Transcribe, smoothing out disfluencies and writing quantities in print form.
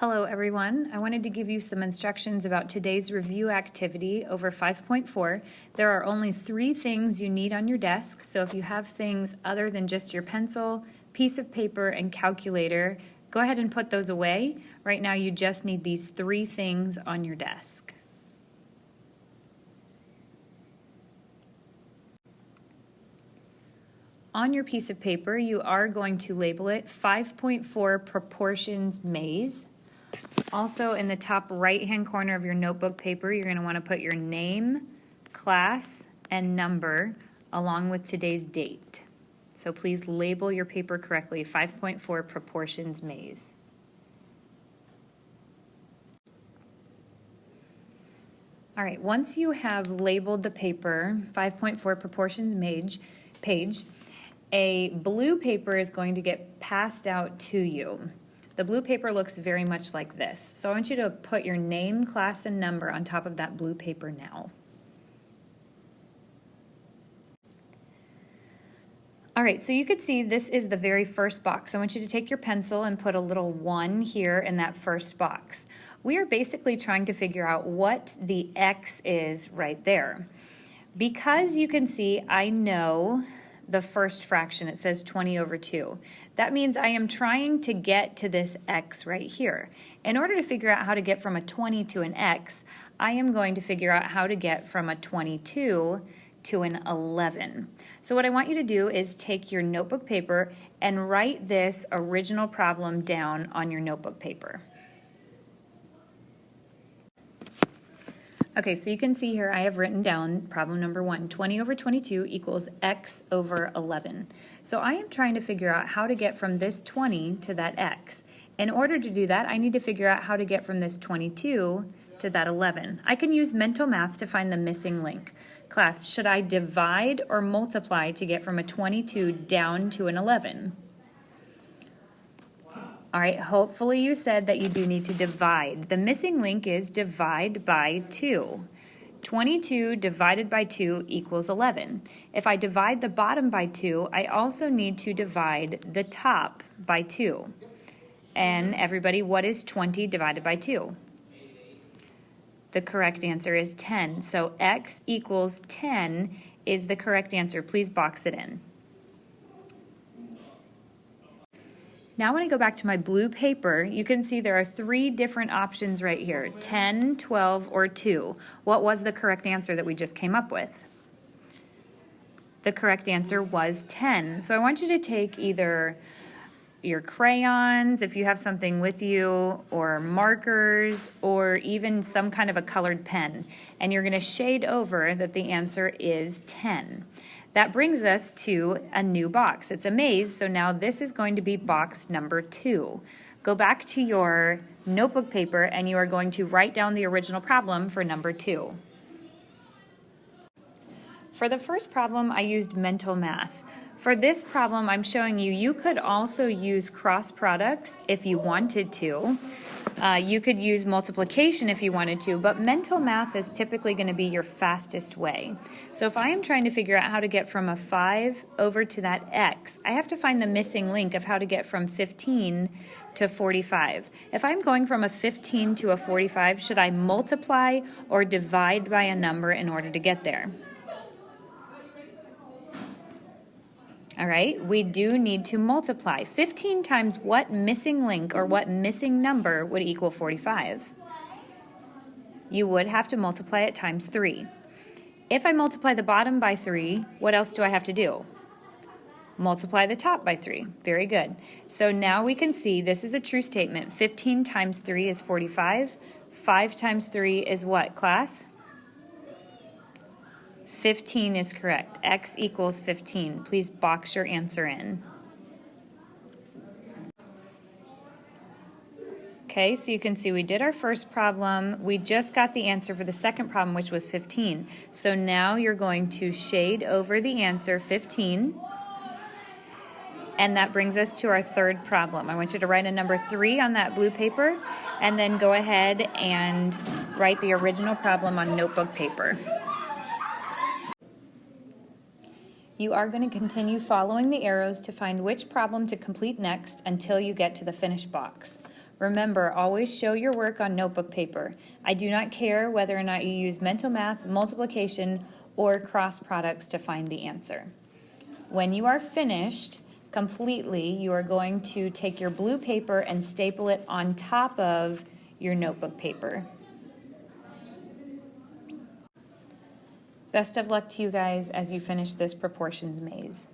Hello everyone. I wanted to give you some instructions about today's review activity over 5.4. There are only 3 things you need on your desk, so if you have things other than just your pencil, piece of paper, and calculator, go ahead and put those away. Right now you just need these 3 things on your desk. On your piece of paper, you are going to label it 5.4 Proportions Maze. Also, in the top right-hand corner of your notebook paper, you're going to want to put your name, class, and number along with today's date. So please label your paper correctly, 5.4 Proportions Maze. All right, once you have labeled the paper, 5.4 Proportions Maze page, a blue paper is going to get passed out to you. The blue paper looks very much like this. So I want you to put your name, class, and number on top of that blue paper now. All right, so you could see this is the very first box. I want you to take your pencil and put a little 1 here in that first box. We are basically trying to figure out what the X is right there. Because you can see I know the first fraction, it says 20 over 2. That means I am trying to get to this X right here. In order to figure out how to get from a 20 to an X, I am going to figure out how to get from a 22 to an 11. So what I want you to do is take your notebook paper and write this original problem down on your notebook paper. Okay, so you can see here I have written down problem number 1, 20 over 22 equals X over 11. So I am trying to figure out how to get from this 20 to that X. In order to do that, I need to figure out how to get from this 22 to that 11. I can use mental math to find the missing link. Class, should I divide or multiply to get from a 22 down to an 11? All right, hopefully you said that you do need to divide. The missing link is divide by 2. 22 divided by 2 equals 11. If I divide the bottom by 2, I also need to divide the top by 2. And everybody, what is 20 divided by 2? The correct answer is 10. So X equals 10 is the correct answer. Please box it in. Now when I go back to my blue paper, you can see there are 3 different options right here, 10, 12, or 2. What was the correct answer that we just came up with? The correct answer was 10. So I want you to take either your crayons, if you have something with you, or markers, or even some kind of a colored pen, and you're going to shade over that the answer is 10. That brings us to a new box. It's a maze, so now this is going to be box number 2. Go back to your notebook paper and you are going to write down the original problem for number 2. For the first problem, I used mental math. For this problem, I'm showing you, you could also use cross products if you wanted to. You could use multiplication if you wanted to, but mental math is typically going to be your fastest way. So if I am trying to figure out how to get from a 5 over to that X, I have to find the missing link of how to get from 15 to 45. If I'm going from a 15 to a 45, should I multiply or divide by a number in order to get there? All right, we do need to multiply. 15 times what missing link or what missing number would equal 45? You would have to multiply it times 3. If I multiply the bottom by 3, what else do I have to do? Multiply the top by 3. Very good. So now we can see this is a true statement. 15 times 3 is 45. 5 times 3 is what, class? 15 is correct. X equals 15. Please box your answer in. Okay, so you can see we did our first problem. We just got the answer for the second problem, which was 15. So now you're going to shade over the answer, 15. And that brings us to our third problem. I want you to write a number 3 on that blue paper, and then go ahead and write the original problem on notebook paper. You are going to continue following the arrows to find which problem to complete next until you get to the finished box. Remember, always show your work on notebook paper. I do not care whether or not you use mental math, multiplication, or cross products to find the answer. When you are finished completely, you are going to take your blue paper and staple it on top of your notebook paper. Best of luck to you guys as you finish this proportions maze.